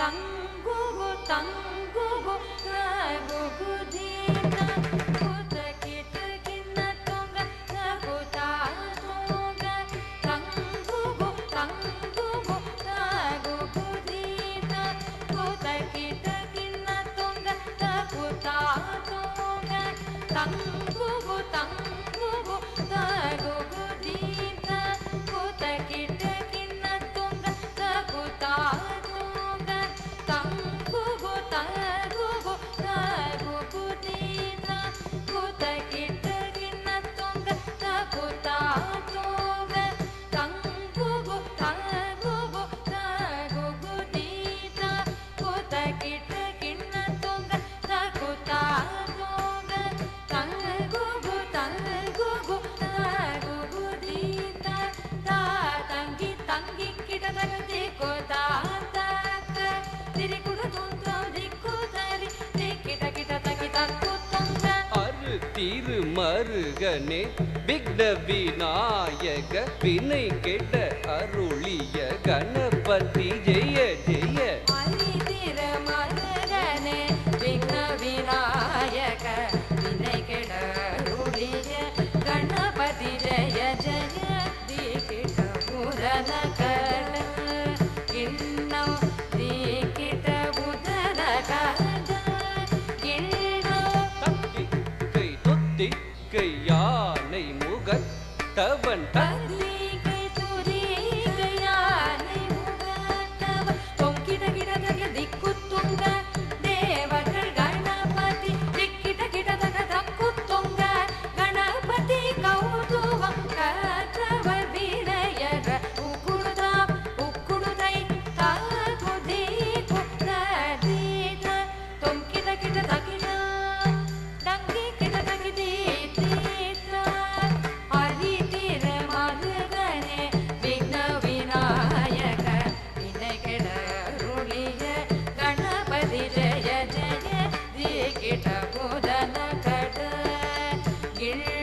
ತಂಗುಗು ತಂಗುಗು ತಾಗುಗು ದೀನ ಕೂತ ಕಿಟಕಿನ ತೊಂಗ ತಗುತ ತೊಂಗ ತಂಗುಗು ತಂಗುಗು ತಾಗುಗು ದೀನ ಕೂತ ಕಿಟಕಿನ ತೊಂಗ ತಗುತ ತೊಂಗ ತಂಗುಗು ತಂಗುಗು ತಾಗುಗು ದೀನ ಕೂತ ಕಿಟಕಿನ ತೊಂಗ ತಗುತ ತೊಂಗ ತಂಗುಗು ತಂಗುಗು ತಾಗುಗು ದೀನ ಕೂತ ಕಿಟಕಿನ ತೊಂಗ ತಗುತ ತೊಂಗ ತಂಗುಗು ತಂಗುಗು ತಾಗುಗು ದೀನ ಕೂತ ಕಿಟಕಿನ ತೊಂಗ ತಗುತ ತೊಂಗ ತಂಗುಗು ತಂಗುಗು ತಾಗುಗು ದೀನ ತಾ ತಂಗಿ ತಂಗಿ ಕಿಟದಗತಿ ಕೋತಾ ತಾಕ ತಿರಿಕುಡು ತುಂತ ದಿಕ್ಕುದರಿ ದಿಕ್ಕಿಟ ಕಿಟ ತಗಿ ತಕ್ಕು ತೊಂಗ அரு திரு மருகனே விக்ன விநாயக வினை கெட அருளிய கணபதி ஜெய ஜெய ಹರಿತಿರ ಮಗನೇ ವಿಘ್ನ ವಿನಾಯಕ ವಿನಯ ಕೆಡರುಳಿಯ ಗಣಪತಿ ಜಯ ಜಯ ದೀಕಿಟ ಬುಧನ ಕಡ ಗಿಣ್ಣಂ ದೀಕಿಟ ಬುಧನ ಕಡ ಗಿಣ್ಣೋ தத்தி கை தொத்தி கை யானை முகத்தவன் தந்திகை துரிகையானை முகத்தவ தொங்கிட கிடதக திக்கு துங்க தேவர்கள் கணபதி திக்கிட கிடதக தக்கு துங்க கணபதி கௌதுவம் கற்றவர் வினயர உக்குடுதை தாகுதி குத்ததீத தொங்கிட கிட தகிட டங்கி கிட தகிதி தீத ಹರಿತಿರ ಮಗನೇ ವಿಘ್ನ ವಿನಾಯಕ ವಿನಯ ಕೆಡರುಳಿಯ ಗಣಪತಿ ಜಯ ಜಯ ದೀಕಿಟ ಬುಧನ ಕಡ ಗಿಳ್ಳ